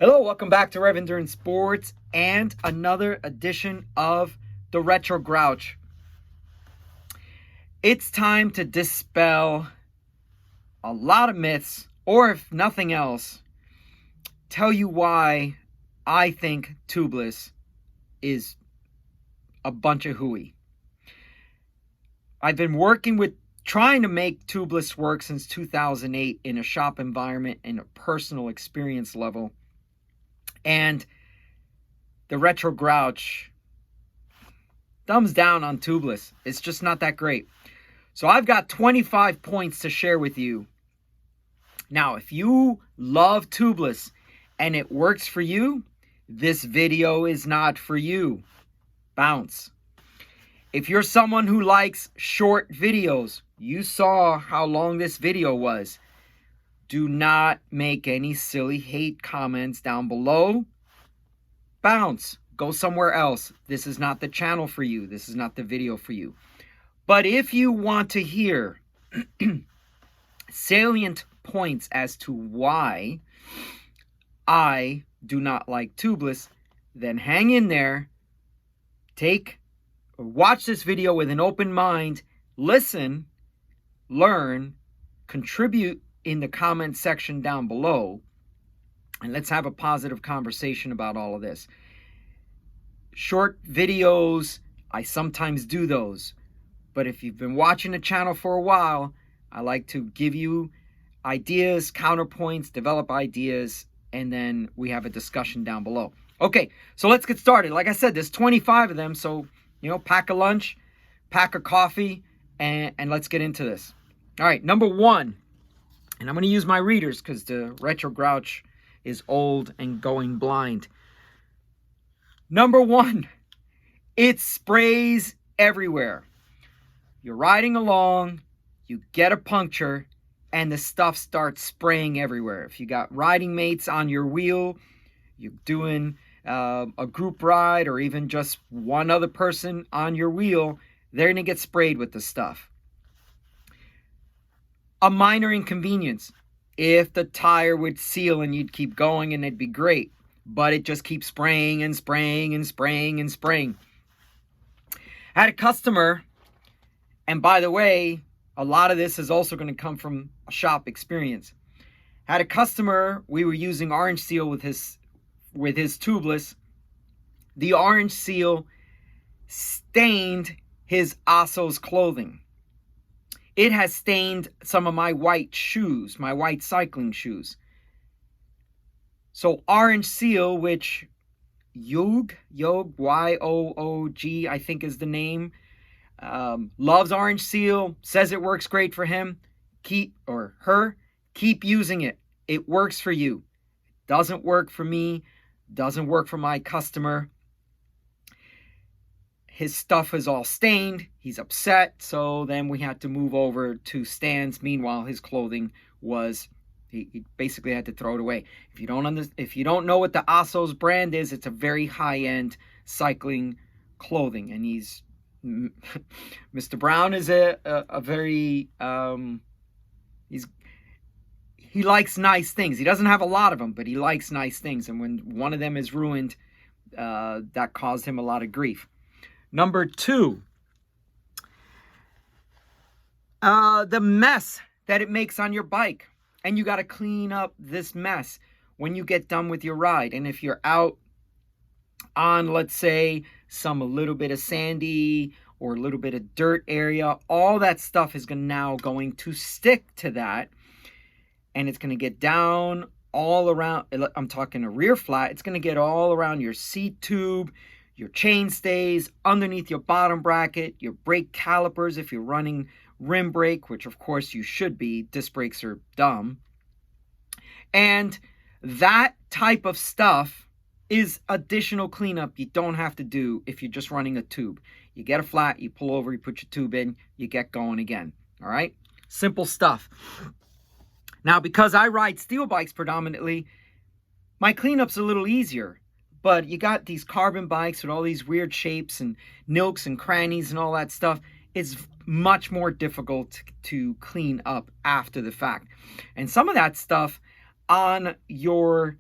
Hello, welcome back to Rev Endurance Sports and another edition of the Retro Grouch. It's time to dispel a lot of myths, or if nothing else, tell you why I think Tubeless is a bunch of hooey. I've been trying to make Tubeless work since 2008 in a shop environment and a personal experience level. And the Retro Grouch, thumbs down on Tubeless. It's just not that great. So I've got 25 points to share with you. Now, if you love Tubeless and it works for you, this video is not for you. Bounce. If you're someone who likes short videos, you saw how long this video was. Do not make any silly hate comments down below. Bounce. Go somewhere else. This is not the channel for you. This is not the video for you. But if you want to hear salient points as to why I do not like Tubeless, then hang in there. Watch this video with an open mind. Listen, learn, contribute in the comment section down below, and let's have a positive conversation about all of this. Short videos, I sometimes do those, but if you've been watching the channel for a while, I like to give you ideas, counterpoints, develop ideas, and then we have a discussion down below. Okay, so let's get started. Like I said, there's 25 of them, so pack a lunch, pack a coffee, and let's get into this. All right, number one. And I'm going to use my readers because the Retro Grouch is old and going blind. Number one, it sprays everywhere. You're riding along, you get a puncture, and the stuff starts spraying everywhere. If you got riding mates on your wheel, you're doing a group ride, or even just one other person on your wheel, they're going to get sprayed with the stuff. A minor inconvenience. If the tire would seal and you'd keep going and it'd be great, but it just keeps spraying and spraying and spraying and spraying. I had a customer, and by the way, a lot of this is also going to come from a shop experience. Had a customer, we were using orange seal with his Tubeless. The orange seal stained his Osso's clothing. It has stained some of my white shoes, my white cycling shoes. So orange seal, which Yoog, Y-O-O-G, I think is the name, loves orange seal, says it works great for him. Keep using it. It works for you. Doesn't work for me, doesn't work for my customer. His stuff is all stained. He's upset. So then we had to move over to stands. Meanwhile, his clothing was, he basically had to throw it away. If you don't know what the Osso's brand is, it's a very high-end cycling clothing. And Mr. Brown is a very, he likes nice things. He doesn't have a lot of them, but he likes nice things. And when one of them is ruined, that caused him a lot of grief. Number two, the mess that it makes on your bike. And you got to clean up this mess when you get done with your ride. And if you're out on, let's say, a little bit of sandy or a little bit of dirt area, all that stuff is now going to stick to that. And it's going to get down all around. I'm talking a rear flat. It's going to get all around your seat tube, your chain stays, underneath your bottom bracket, your brake calipers if you're running rim brake, which of course you should be. Disc brakes are dumb. And that type of stuff is additional cleanup you don't have to do if you're just running a tube. You get a flat, you pull over, you put your tube in, you get going again. All right? Simple stuff. Now, because I ride steel bikes predominantly, my cleanup's a little easier. But you got these carbon bikes with all these weird shapes and nooks and crannies and all that stuff. It's much more difficult to clean up after the fact. And some of that stuff on your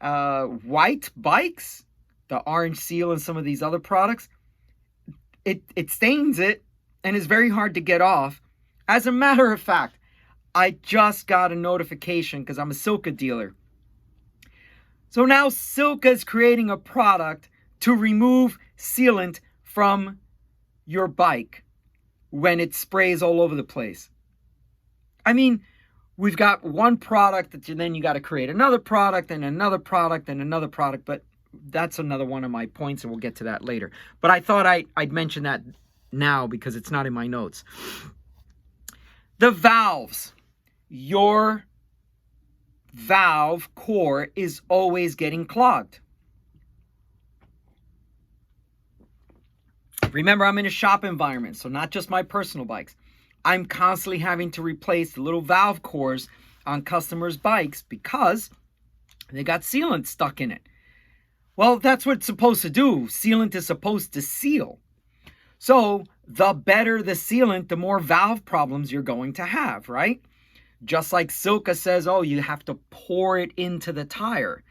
white bikes, the orange seal and some of these other products, it stains it and is very hard to get off. As a matter of fact, I just got a notification because I'm a Silka dealer. So now Silka is creating a product to remove sealant from your bike when it sprays all over the place. I mean, we've got one product that then you got to create another product and another product and another product, but that's another one of my points and we'll get to that later. But I thought I'd mention that now because it's not in my notes. The valves. Your valve core is always getting clogged. Remember, I'm in a shop environment, so not just my personal bikes. I'm constantly having to replace the little valve cores on customers' bikes because they got sealant stuck in it. Well, that's what it's supposed to do. Sealant is supposed to seal. So the better the sealant, the more valve problems you're going to have, right? Just like Silka says, oh, you have to pour it into the tire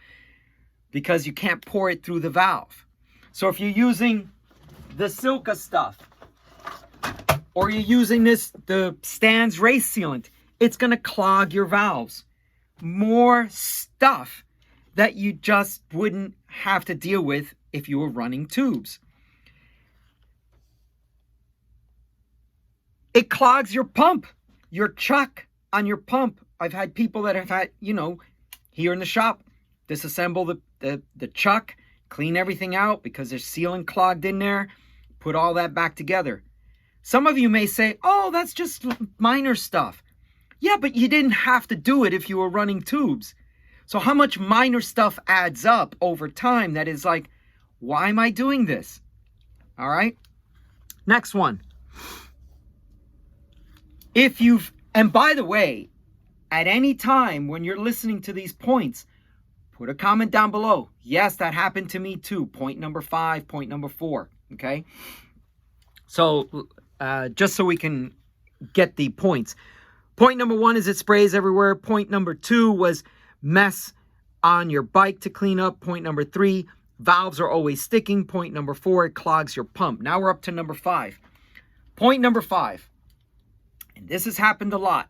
because you can't pour it through the valve. So if you're using the Silka stuff or you're using the Stan's race sealant, it's going to clog your valves. More stuff that you just wouldn't have to deal with if you were running tubes. It clogs your pump, your chuck on your pump. I've had people that have had, here in the shop, disassemble the chuck, clean everything out because there's sealant clogged in there, put all that back together. Some of you may say, oh, that's just minor stuff. Yeah, but you didn't have to do it if you were running tubes. So how much minor stuff adds up over time that is like, why am I doing this? All right. Next one. And by the way, at any time when you're listening to these points, put a comment down below. Yes, that happened to me too. Point number 5, point number 4. Okay. So just so we can get the points. Point number 1 is it sprays everywhere. Point number 2 was mess on your bike to clean up. Point number 3, valves are always sticking. Point number 4, it clogs your pump. Now we're up to number 5. Point number 5, and this has happened a lot.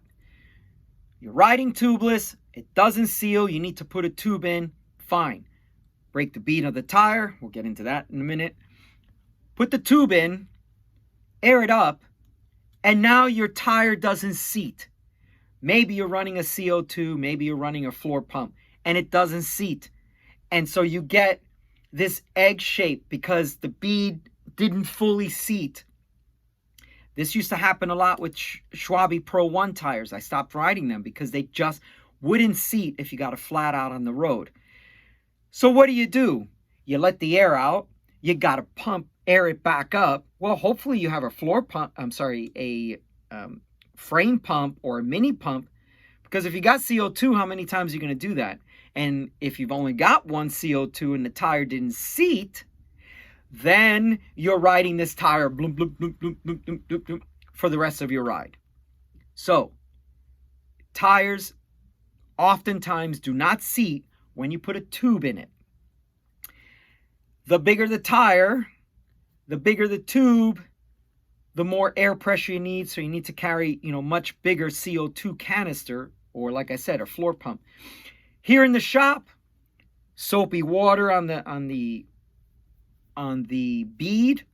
You're riding tubeless, it doesn't seal, you need to put a tube in, fine. Break the bead of the tire, we'll get into that in a minute. Put the tube in, air it up, and now your tire doesn't seat. Maybe you're running a CO2, maybe you're running a floor pump, and it doesn't seat. And so you get this egg shape because the bead didn't fully seat. This used to happen a lot with Schwalbe Pro 1 tires. I stopped riding them because they just wouldn't seat if you got a flat out on the road. So what do? You let the air out. You got to air it back up. Well, hopefully you have a frame pump or a mini pump, because if you got CO2, how many times are you going to do that? And if you've only got one CO2 and the tire didn't seat, then you're riding this tire bloom, bloom, bloom, bloom, bloom, bloom, bloom, bloom, for the rest of your ride. So tires oftentimes do not seat when you put a tube in it. The bigger the tire, the bigger the tube, the more air pressure you need. So you need to carry, much bigger CO2 canister, or like I said, a floor pump. Here in the shop, soapy water on the bead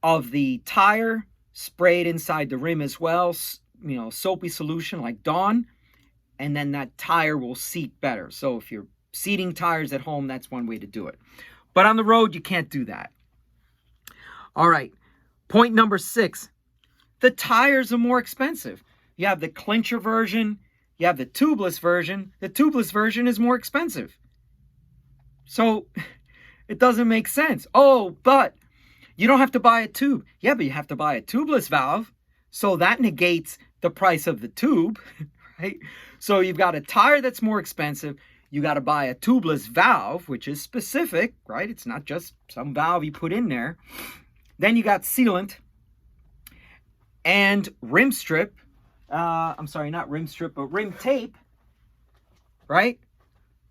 of the tire, sprayed inside the rim as well, soapy solution like Dawn, and then that tire will seat better. So if you're seating tires at home, that's one way to do it. But on the road, you can't do that. All right, point number 6, the tires are more expensive. You have the clincher version, you have the tubeless version. The tubeless version is more expensive. So it doesn't make sense. Oh, but you don't have to buy a tube. Yeah, but you have to buy a tubeless valve. So that negates the price of the tube, right? So you've got a tire that's more expensive. You got to buy a tubeless valve, which is specific, right? It's not just some valve you put in there. Then you got sealant and rim strip. Not rim strip, but rim tape, right?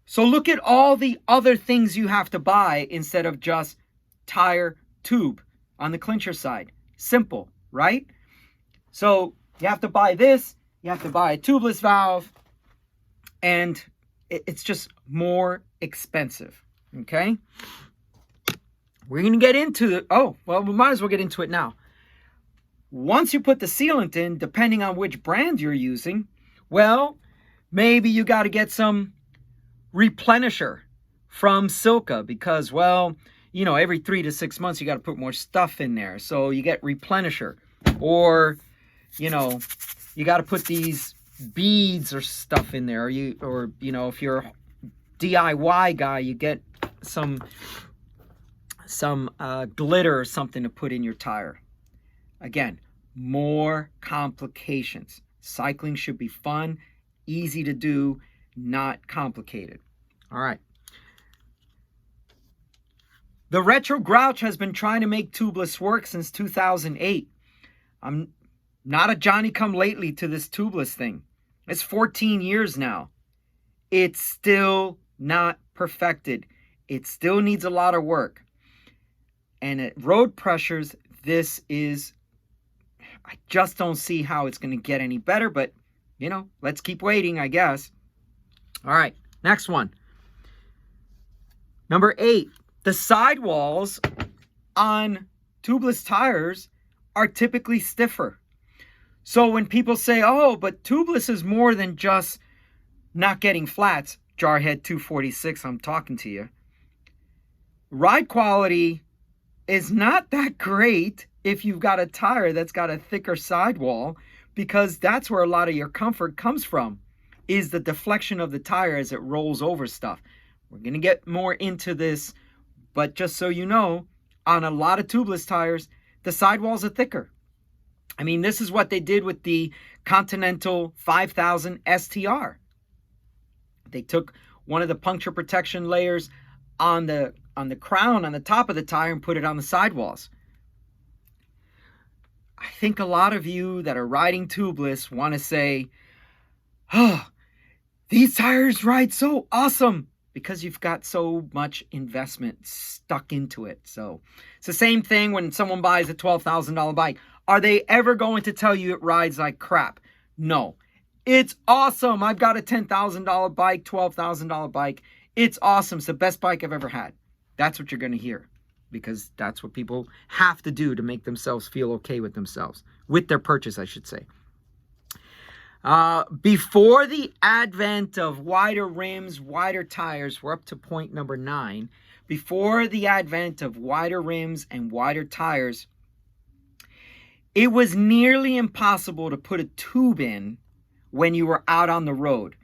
So look at all the other things you have to buy instead of just tire, tube on the clincher side. Simple, right? So you have to buy this, you have to buy a tubeless valve, and it's just more expensive, okay? We're going to get into we might as well get into it now. Once you put the sealant in, depending on which brand you're using, well, maybe you got to get some replenisher from Silca because, well, you know, every 3 to 6 months you got to put more stuff in there. So you get replenisher, or, you know, you got to put these beads or stuff in there, or you know, if you're a DIY guy, you get some glitter or something to put in your tire. Again, more complications. Cycling should be fun, easy to do, not complicated. All right. The Retro Grouch has been trying to make tubeless work since 2008. I'm not a Johnny-come-lately to this tubeless thing. It's 14 years now. It's still not perfected. It still needs a lot of work. And at road pressures, I just don't see how it's going to get any better, but, you know, let's keep waiting, I guess. All right, next one. Number 8, the sidewalls on tubeless tires are typically stiffer. So when people say, oh, but tubeless is more than just not getting flats, Jarhead 246, I'm talking to you. Ride quality is not that great if you've got a tire that's got a thicker sidewall, because that's where a lot of your comfort comes from, is the deflection of the tire as it rolls over stuff. We're going to get more into this, but just so you know, on a lot of tubeless tires, the sidewalls are thicker. I mean, this is what they did with the Continental 5000 STR. They took one of the puncture protection layers on the crown, on the top of the tire, and put it on the sidewalls. I think a lot of you that are riding tubeless want to say, oh, these tires ride so awesome, because you've got so much investment stuck into it. So it's the same thing when someone buys a $12,000 bike. Are they ever going to tell you it rides like crap? No. It's awesome. I've got a $10,000 bike, $12,000 bike. It's awesome. It's the best bike I've ever had. That's what you're going to hear, because that's what people have to do to make themselves feel okay with themselves, with their purchase, I should say. Before the advent of wider rims, wider tires, we're up to point number 9. Before the advent of wider rims and wider tires, it was nearly impossible to put a tube in when you were out on the road.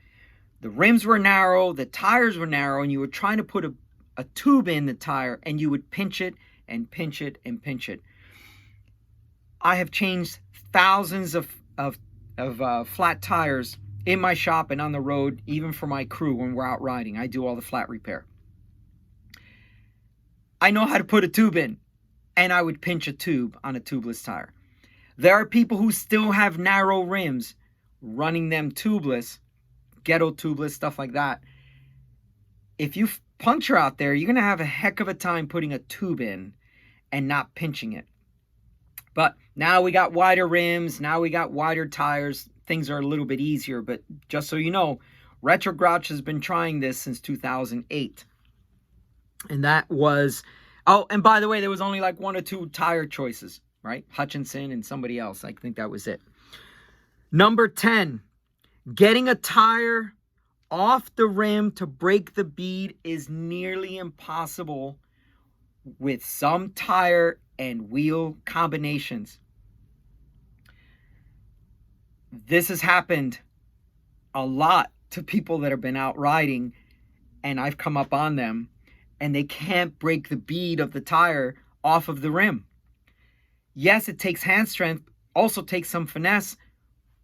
The rims were narrow, the tires were narrow, and you were trying to put a tube in the tire, and you would pinch it and pinch it and pinch it. I have changed thousands of flat tires in my shop and on the road, even for my crew when we're out riding. I do all the flat repair. I know how to put a tube in, and I would pinch a tube on a tubeless tire. There are people who still have narrow rims, running them tubeless, ghetto tubeless, stuff like that. If you puncture out there, you're going to have a heck of a time putting a tube in and not pinching it. But now we got wider rims, now we got wider tires, things are a little bit easier. But just so you know, Retro Grouch has been trying this since 2008. And that was, oh, and by the way, there was only like 1 or 2 tire choices, right? Hutchinson and somebody else. I think that was it. Number 10, getting a tire off the rim to break the bead is nearly impossible with some tire and wheel combinations. This has happened a lot to people that have been out riding, and I've come up on them, and they can't break the bead of the tire off of the rim. Yes, it takes hand strength, also takes some finesse,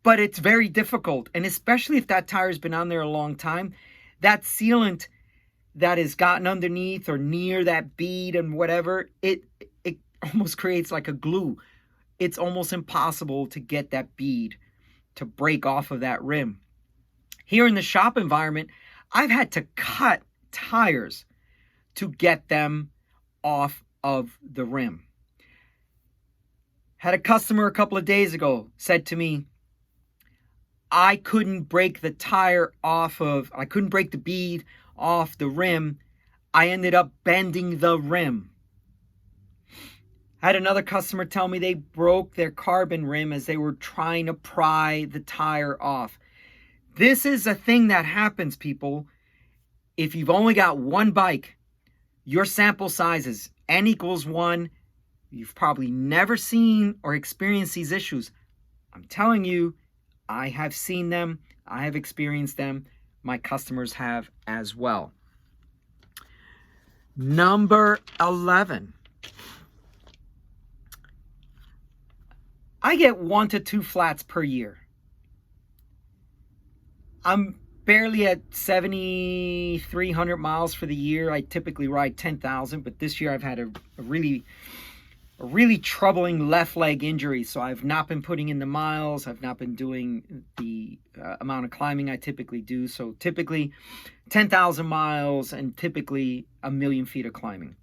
but it's very difficult. And especially if that tire's been on there a long time, that sealant that has gotten underneath or near that bead and whatever, it almost creates like a glue. It's almost impossible to get that bead to break off of that rim. Here in the shop environment, I've had to cut tires to get them off of the rim. Had a customer a couple of days ago said to me, I couldn't break the bead off the rim. I ended up bending the rim. I had another customer tell me they broke their carbon rim as they were trying to pry the tire off. This is a thing that happens, people. If you've only got one bike, your sample size is N equals 1. You've probably never seen or experienced these issues. I'm telling you, I have seen them. I have experienced them. My customers have as well. Number 11. I get 1 to 2 flats per year. I'm barely at 7,300 miles for the year. I typically ride 10,000, but this year I've had a really troubling left leg injury, so I've not been putting in the miles. I've not been doing the amount of climbing I typically do. So typically 10,000 miles and typically 1,000,000 feet of climbing.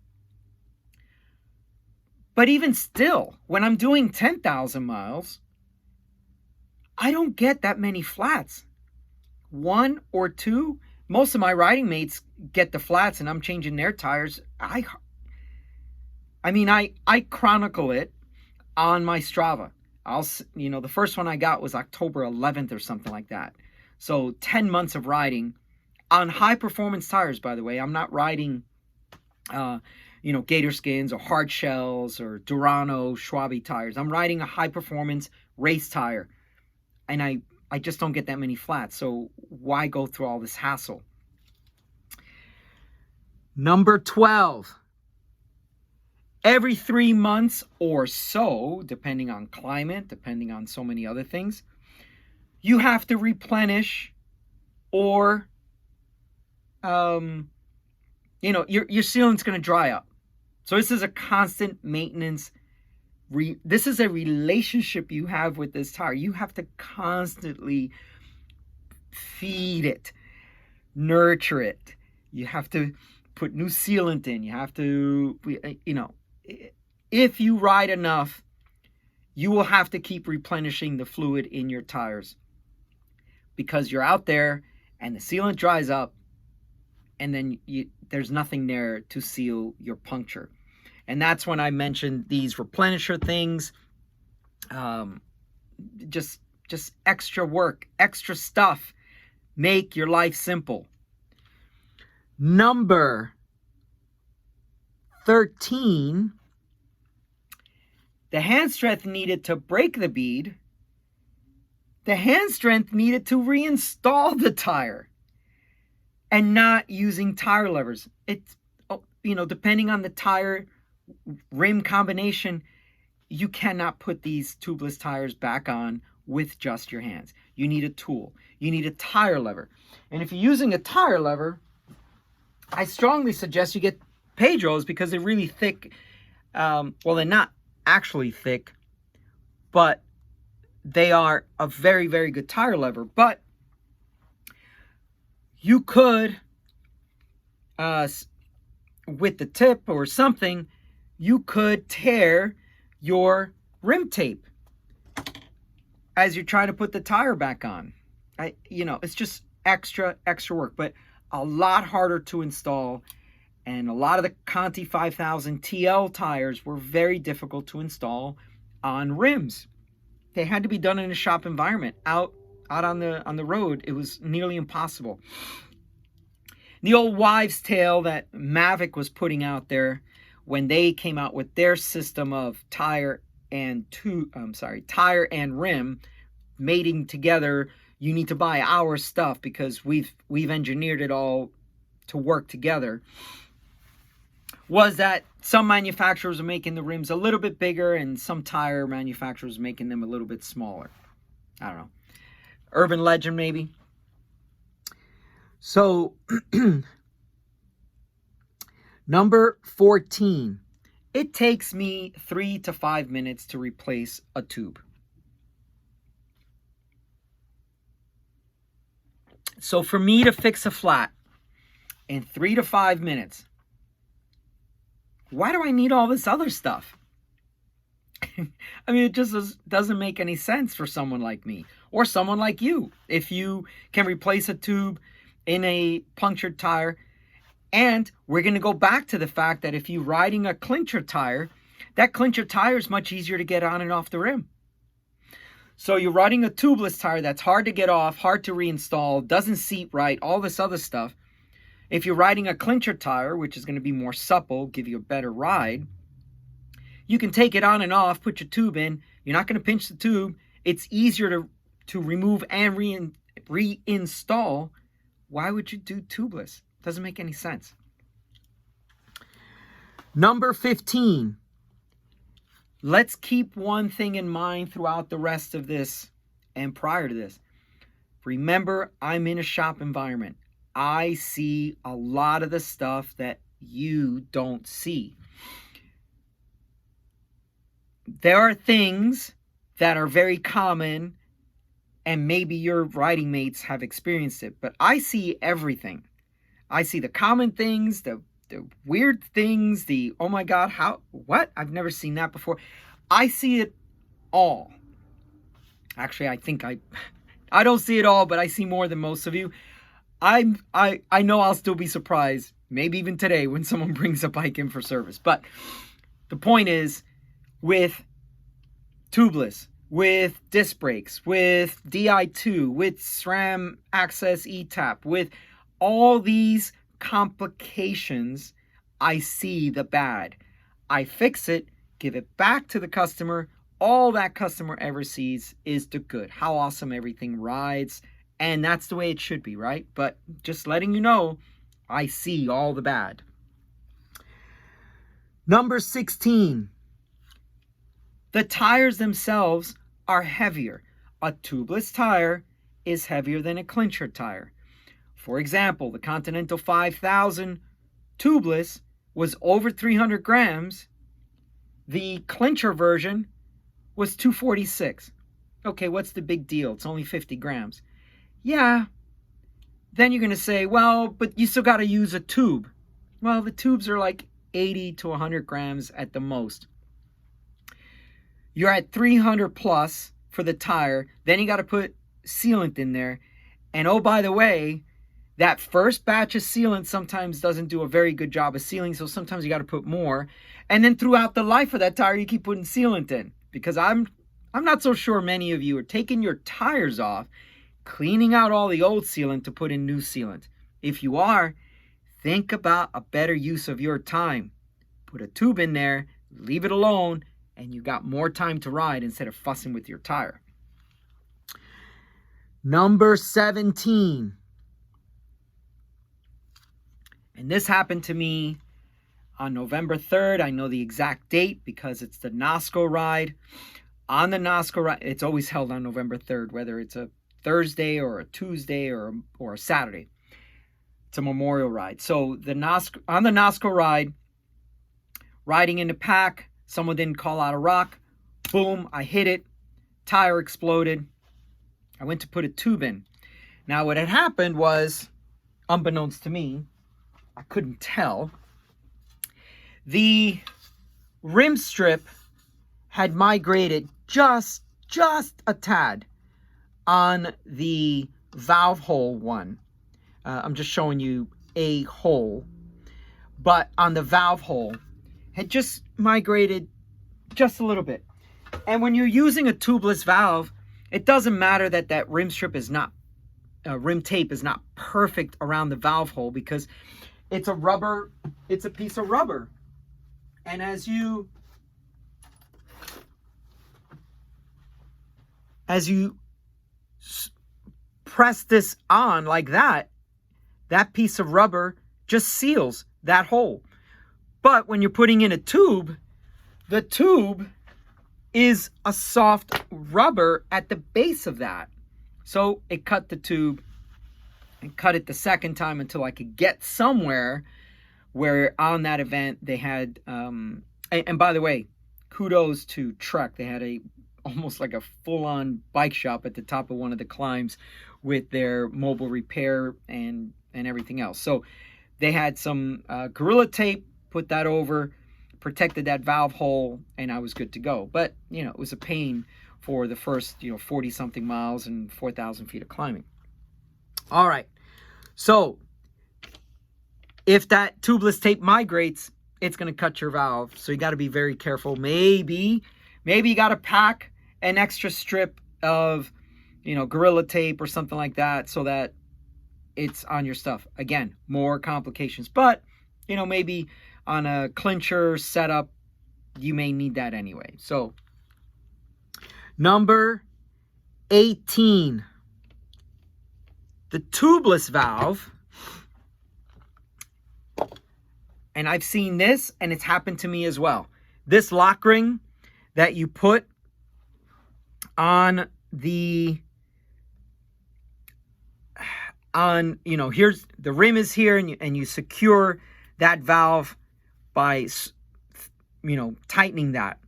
But even still, when I'm doing 10,000 miles, I don't get that many flats. 1 or 2. Most of my riding mates get the flats and I'm changing their tires. I chronicle it on my Strava. The first one I got was October 11th or something like that. So 10 months of riding on high performance tires, by the way. I'm not riding, Gator Skins or hard shells or Durano, Schwabe tires. I'm riding a high performance race tire. And I just don't get that many flats. So why go through all this hassle? Number 12. Every 3 months or so, depending on climate, depending on so many other things, you have to replenish or, your sealant's going to dry up. So this is a constant maintenance. This is a relationship you have with this tire. You have to constantly feed it, nurture it. You have to put new sealant in. You have to, if you ride enough, you will have to keep replenishing the fluid in your tires because you're out there and the sealant dries up and then there's nothing there to seal your puncture. And that's when I mentioned these replenisher things. Just extra work, extra stuff. Make your life simple. Number 13. The hand strength needed to break the bead. The hand strength needed to reinstall the tire. And not using tire levers. It's, depending on the tire rim combination, you cannot put these tubeless tires back on with just your hands. You need a tool. You need a tire lever. And if you're using a tire lever, I strongly suggest you get Pedros because they're really thick. They're not actually thick, but they are a very, very good tire lever. But you could, with the tip or something, you could tear your rim tape as you're trying to put the tire back on. It's just extra work, but a lot harder to install. And a lot of the Conti 5000 TL tires were very difficult to install on rims. They had to be done in a shop environment. Out on the road, it was nearly impossible. The old wives' tale that Mavic was putting out there when they came out with their system of tire and rim mating together. You need to buy our stuff because we've engineered it all to work together. Was that some manufacturers are making the rims a little bit bigger and some tire manufacturers are making them a little bit smaller. I don't know. Urban legend, maybe. So, number 14. It takes me 3 to 5 minutes to replace a tube. So for me to fix a flat, in 3 to 5 minutes. Why do I need all this other stuff? I mean, it just doesn't make any sense for someone like me or someone like you. If you can replace a tube in a punctured tire, and we're going to go back to the fact that if you're riding a clincher tire, that clincher tire is much easier to get on and off the rim. So you're riding a tubeless tire that's hard to get off, hard to reinstall, doesn't seat right, all this other stuff. If you're riding a clincher tire, which is going to be more supple, give you a better ride, you can take it on and off, put your tube in. You're not going to pinch the tube. It's easier to remove and reinstall. Why would you do tubeless? Doesn't make any sense. Number 15. Let's keep one thing in mind throughout the rest of this and prior to this. Remember, I'm in a shop environment. I see a lot of the stuff that you don't see. There are things that are very common, and maybe your riding mates have experienced it, but I see everything. I see the common things, the weird things, the, oh my God, what? I've never seen that before. I see it all. Actually, I think I don't see it all, but I see more than most of you. I know I'll still be surprised, maybe even today, when someone brings a bike in for service. But the point is, with tubeless, with disc brakes, with Di2, with SRAM Access ETAP, with all these complications, I see the bad. I fix it, give it back to the customer. All that customer ever sees is the good, how awesome everything rides. And that's the way it should be, right? But just letting you know, I see all the bad. Number 16. The tires themselves are heavier. A tubeless tire is heavier than a clincher tire. For example, the Continental 5000 tubeless was over 300 grams. The clincher version was 246. Okay, what's the big deal? It's only 50 grams. Yeah. Then you're going to say, well, but you still got to use a tube. Well, the tubes are like 80 to 100 grams at the most. You're at 300 plus for the tire. Then you got to put sealant in there. And oh, by the way, that first batch of sealant sometimes doesn't do a very good job of sealing, so sometimes you got to put more. And then throughout the life of that tire, you keep putting sealant in. Because I'm not so sure many of you are taking your tires off, cleaning out all the old sealant to put in new sealant. If you are, think about a better use of your time. Put a tube in there, leave it alone, and you got more time to ride instead of fussing with your tire. Number 17. And this happened to me on November 3rd. I know the exact date because it's the NOSCO ride. On the NOSCO ride, it's always held on November 3rd, whether it's a Thursday or a Tuesday or a Saturday. It's a memorial ride. So on the NOSCO ride, riding in the pack, someone didn't call out a rock. Boom, I hit it. Tire exploded. I went to put a tube in. Now what had happened was, unbeknownst to me, I couldn't tell, the rim strip had migrated just a tad on the valve hole one. I'm just showing you a hole, but on the valve hole had just migrated just a little bit. And when you're using a tubeless valve, it doesn't matter that that rim strip is not, rim tape is not perfect around the valve hole, because it's a rubber, it's a piece of rubber. And as you press this on like that, that piece of rubber just seals that hole. But when you're putting in a tube, the tube is a soft rubber at the base of that. So it cut the tube and cut it the second time until I could get somewhere where on that event they had, and by the way, kudos to Trek. They had almost like a full-on bike shop at the top of one of the climbs with their mobile repair and everything else. So They had some Gorilla Tape, put that over, protected that valve hole, and I was good to go. But, it was a pain for the first, 40-something miles and 4,000 feet of climbing. All right. So if that tubeless tape migrates, it's going to cut your valve. So you got to be very careful. Maybe you got to pack an extra strip of, Gorilla Tape or something like that so that it's on your stuff. Again, more complications. But, maybe on a clincher setup, you may need that anyway. So, number 18. The tubeless valve. And I've seen this, and it's happened to me as well. This lock ring that you put on here's the rim is here, and you secure that valve by, tightening that.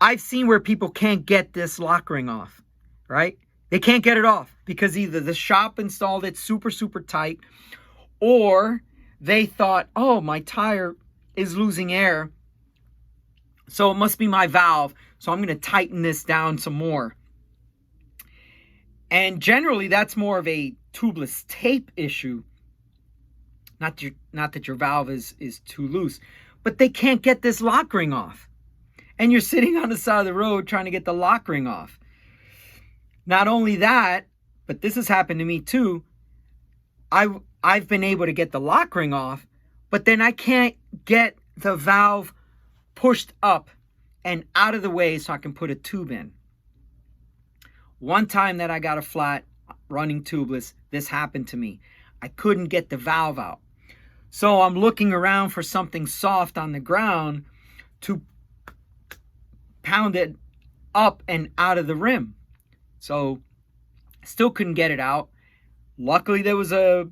I've seen where people can't get this lock ring off, right? They can't get it off because either the shop installed it super, super tight, or they thought, oh, my tire is losing air, so it must be my valve, so I'm going to tighten this down some more. And generally, that's more of a tubeless tape issue. Not that your valve is too loose, but they can't get this lock ring off. And you're sitting on the side of the road trying to get the lock ring off. Not only that, but this has happened to me too. I've been able to get the lock ring off, but then I can't get the valve pushed up and out of the way so I can put a tube in. One time that I got a flat running tubeless, this happened to me. I couldn't get the valve out. So I'm looking around for something soft on the ground to pound it up and out of the rim. So still couldn't get it out. Luckily, there was a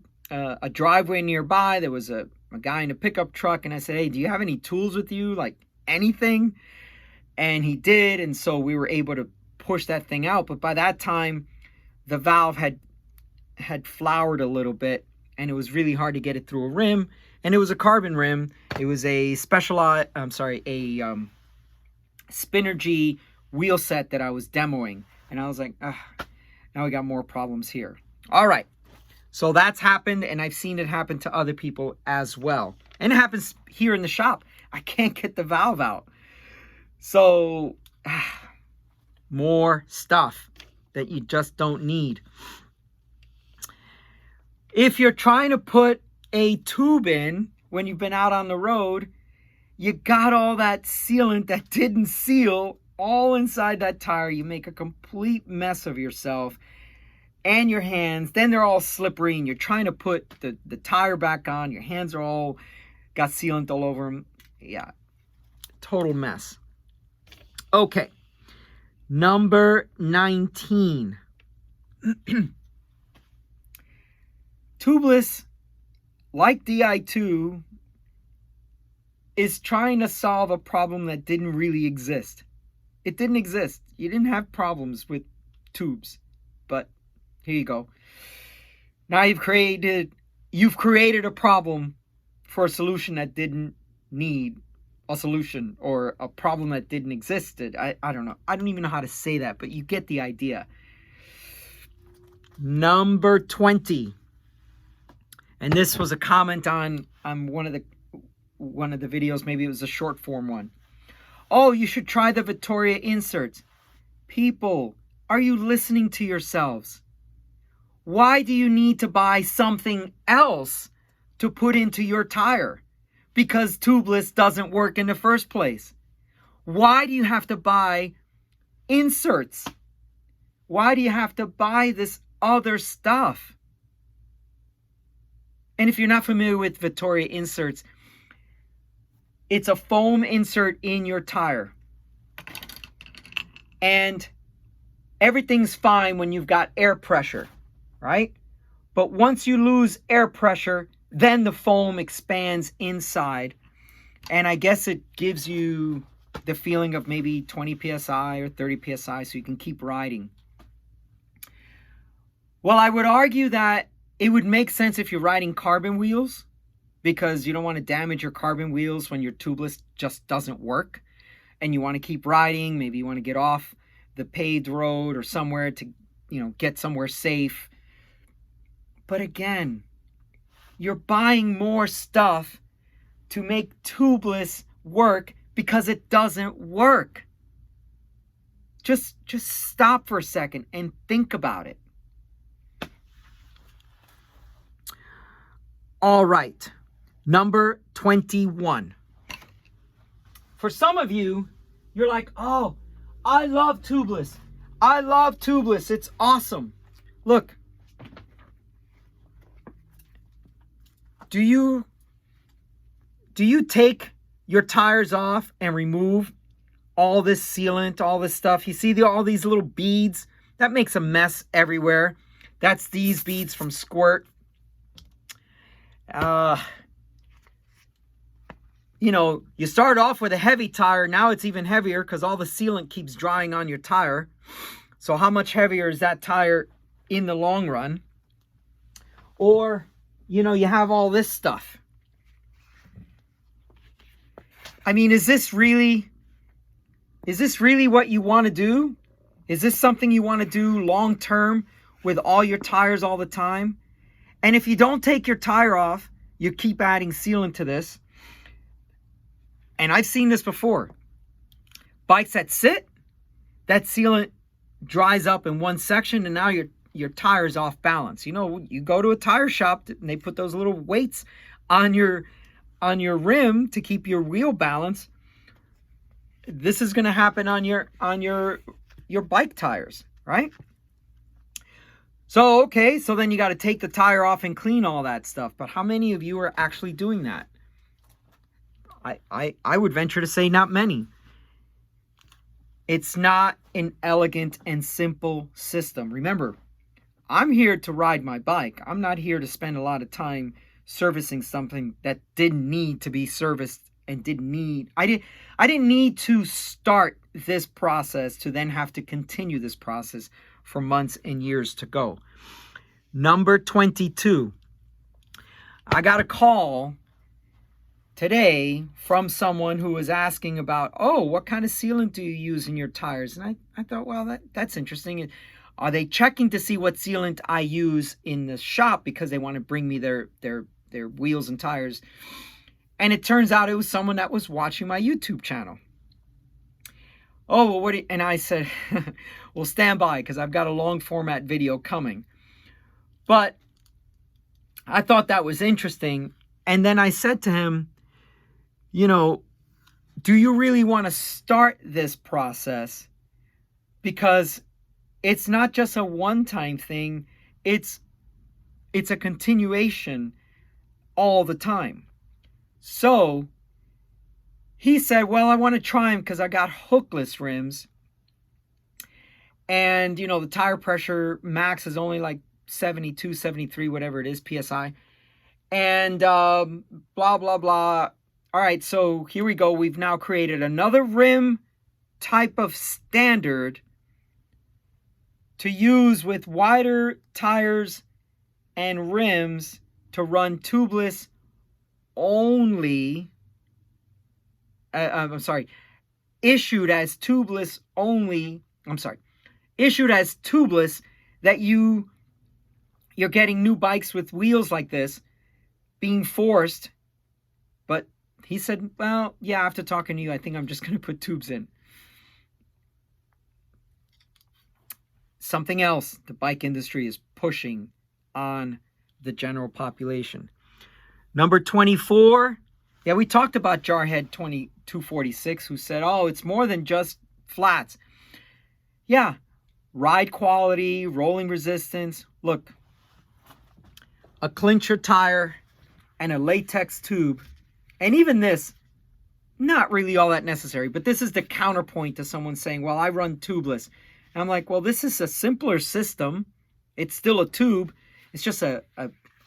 driveway nearby. There was a guy in a pickup truck, and I said, hey, do you have any tools with you, like anything? And he did, and so we were able to push that thing out. But by that time, the valve had floured a little bit, and it was really hard to get it through a rim. And it was a carbon rim. It was a Spinergy wheel set that I was demoing. And I was like, now we got more problems here. All right. So that's happened, and I've seen it happen to other people as well. And it happens here in the shop. I can't get the valve out. So, more stuff that you just don't need. If you're trying to put a tube in when you've been out on the road, you got all that sealant that didn't seal all inside that tire. You make a complete mess of yourself and your hands. Then they're all slippery, and you're trying to put the tire back on. Your hands are all got sealant all over them. Yeah, total mess. Okay, number 19. Tubeless, like Di2, is trying to solve a problem that didn't really exist. It didn't exist. You didn't have problems with tubes, but here you go. Now you've created a problem for a solution that didn't need a solution, or a problem that didn't exist. I don't know. I don't even know how to say that, but you get the idea. Number 20. And this was a comment on one of the videos. Maybe it was a short form one. Oh, you should try the Vittoria inserts. People, are you listening to yourselves? Why do you need to buy something else to put into your tire? Because tubeless doesn't work in the first place. Why do you have to buy inserts? Why do you have to buy this other stuff? And if you're not familiar with Vittoria inserts, it's a foam insert in your tire. And everything's fine when you've got air pressure, right? But once you lose air pressure, then the foam expands inside. And I guess it gives you the feeling of maybe 20 psi or 30 psi so you can keep riding. Well, I would argue that it would make sense if you're riding carbon wheels, because you don't want to damage your carbon wheels when your tubeless just doesn't work and you want to keep riding. Maybe you want to get off the paved road or somewhere to, get somewhere safe. But again, you're buying more stuff to make tubeless work because it doesn't work. Just stop for a second and think about it. All right, number 21. For some of you, you're like, oh, I love tubeless. I love tubeless. It's awesome. Look, do you take your tires off and remove all this sealant, all this stuff? You see all these little beads? That makes a mess everywhere. That's these beads from Squirt. You start off with a heavy tire. Now it's even heavier because all the sealant keeps drying on your tire. So how much heavier is that tire in the long run? Or, you have all this stuff. I mean, is this really what you want to do? Is this something you want to do long term with all your tires all the time? And if you don't take your tire off, you keep adding sealant to this. And I've seen this before. Bikes that sit, that sealant dries up in one section and now your tire's off balance. You go to a tire shop and they put those little weights on your rim to keep your wheel balance. This is going to happen on your bike tires, right? So then you got to take the tire off and clean all that stuff. But how many of you are actually doing that? I would venture to say not many. It's not an elegant and simple system. Remember, I'm here to ride my bike. I'm not here to spend a lot of time servicing something that didn't need to be serviced and I didn't need to start this process to then have to continue this process for months and years to go. Number 22. I got a call today from someone who was asking about, what kind of sealant do you use in your tires? And I thought, well, that's interesting. Are they checking to see what sealant I use in the shop because they want to bring me their wheels and tires? And it turns out it was someone that was watching my YouTube channel. Oh, well, and I said, well, stand by because I've got a long format video coming. But I thought that was interesting. And then I said to him, do you really want to start this process? Because it's not just a one-time thing. It's a continuation all the time. So he said, well, I want to try them because I got hookless rims. And, the tire pressure max is only like 72, 73, whatever it is, PSI. And blah, blah, blah. All right, so here we go. We've now created another rim type of standard to use with wider tires and rims to run tubeless only. Issued as tubeless only. Issued as tubeless that you're getting new bikes with wheels like this being forced. But he said, well, yeah, after talking to you, I think I'm just going to put tubes in. Something else the bike industry is pushing on the general population. Number 24. Yeah, we talked about Jarhead 2246, who said, it's more than just flats. Yeah, ride quality, rolling resistance. Look, a clincher tire and a latex tube, and even this, not really all that necessary, but this is the counterpoint to someone saying, well, I run tubeless. And I'm like, well, this is a simpler system. It's still a tube. It's just a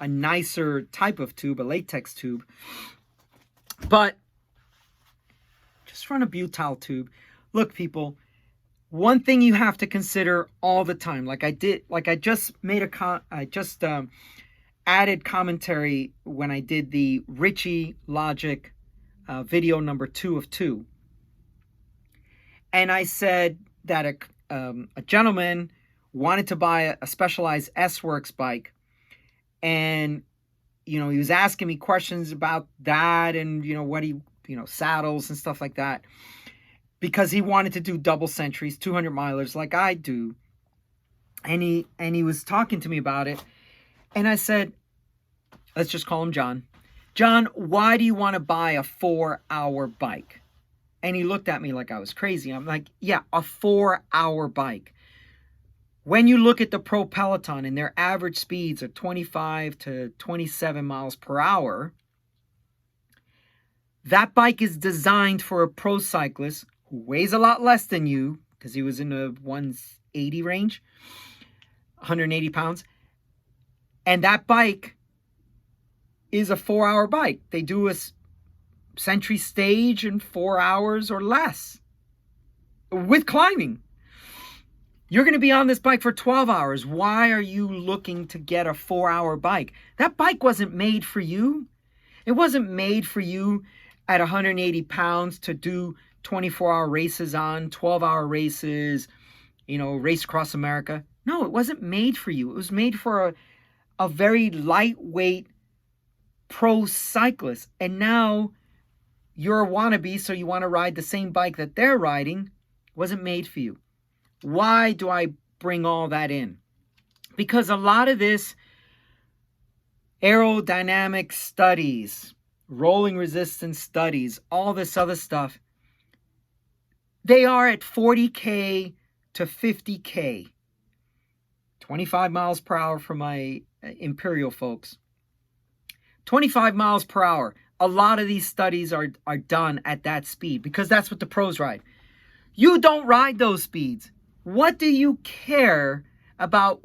nicer type of tube, a latex tube. But just run a butyl tube. Look, people, one thing you have to consider all the time, I just added commentary when I did the Richie Logic video number 2 of 2. And I said that a gentleman wanted to buy a Specialized S-Works bike. And, he was asking me questions about that and, what he, saddles and stuff like that. Because he wanted to do double centuries, 200 milers like I do. And he was talking to me about it. And I said, let's just call him John. John, why do you want to buy a 4-hour bike? And he looked at me like I was crazy. I'm like, yeah, a 4-hour bike. When you look at the Pro Peloton and their average speeds are 25 to 27 miles per hour, that bike is designed for a pro cyclist who weighs a lot less than you, because he was in the 180 range, 180 pounds. And that bike is a 4-hour bike. They do a century stage in 4 hours or less with climbing. You're going to be on this bike for 12 hours. Why are you looking to get a 4-hour bike? That bike wasn't made for you. It wasn't made for you at 180 pounds to do 24-hour races on, 12-hour races, race across America. No, it wasn't made for you. It was made for a very lightweight pro cyclist. And now you're a wannabe, so you want to ride the same bike that they're riding. It wasn't made for you. Why do I bring all that in? Because a lot of this aerodynamic studies, rolling resistance studies, all this other stuff, they are at 40K to 50K. 25 miles per hour for my Imperial folks. 25 miles per hour. A lot of these studies are done at that speed because that's what the pros ride. You don't ride those speeds. What do you care about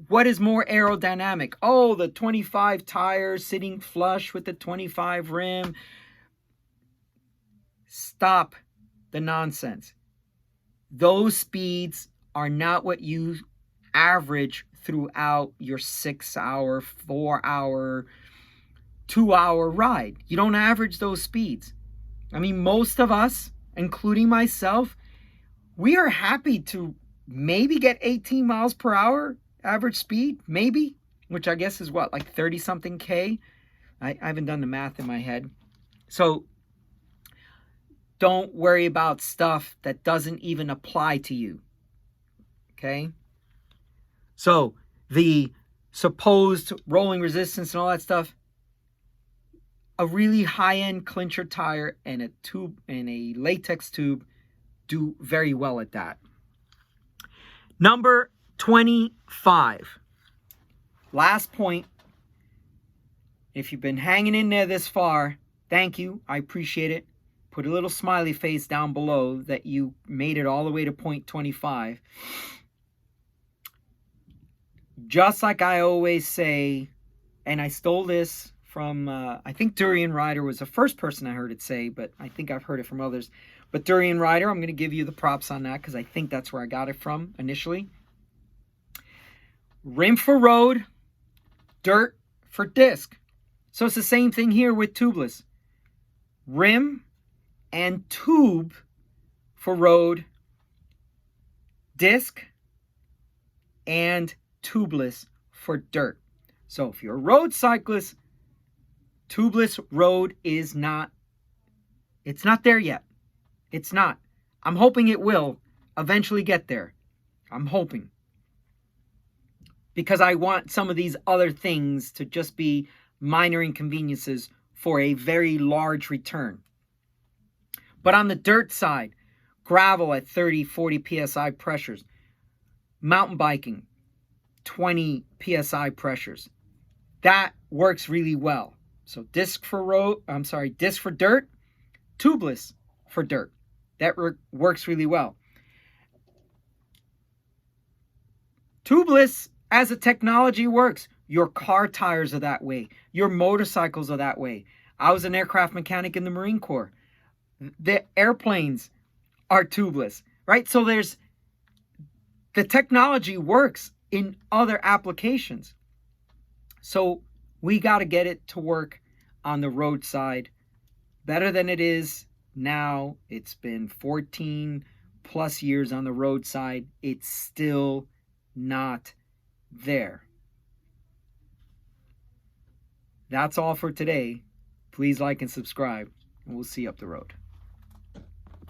what is more aerodynamic? Oh, the 25 tires sitting flush with the 25 rim. Stop the nonsense. Those speeds are not what you average throughout your 6-hour, 4-hour, 2-hour ride. You don't average those speeds. I mean, most of us, including myself, we are happy to maybe get 18 miles per hour average speed, maybe, which I guess is what, like 30-something K? I haven't done the math in my head. So don't worry about stuff that doesn't even apply to you. Okay? So the supposed rolling resistance and all that stuff, a really high-end clincher tire and a tube and a latex tube do very well at that. Number 25. Last point. If you've been hanging in there this far, thank you. I appreciate it. Put a little smiley face down below that you made it all the way to point 25. Just like I always say, and I stole this from, I think Durian Rider was the first person I heard it say, but I think I've heard it from others. But Durian Rider, I'm going to give you the props on that because I think that's where I got it from initially. Rim for road, dirt for disc. So it's the same thing here with tubeless. Rim and tube for road, disc and tubeless for dirt. So if you're a road cyclist, tubeless road is not, it's not there yet. It's not. I'm hoping it will eventually get there. I'm hoping. Because I want some of these other things to just be minor inconveniences for a very large return. But on the dirt side, gravel at 30, 40 PSI pressures. Mountain biking, 20 PSI pressures. That works really well. So disc for dirt, tubeless for dirt. That works really well. Tubeless as a technology works. Your car tires are that way. Your motorcycles are that way. I was an aircraft mechanic in the Marine Corps. The airplanes are tubeless, right? So the technology works in other applications. So we got to get it to work on the roadside better than it is now. It's been 14 plus years on the roadside. It's still not there. That's all for today. Please like and subscribe, and we'll see you up the road.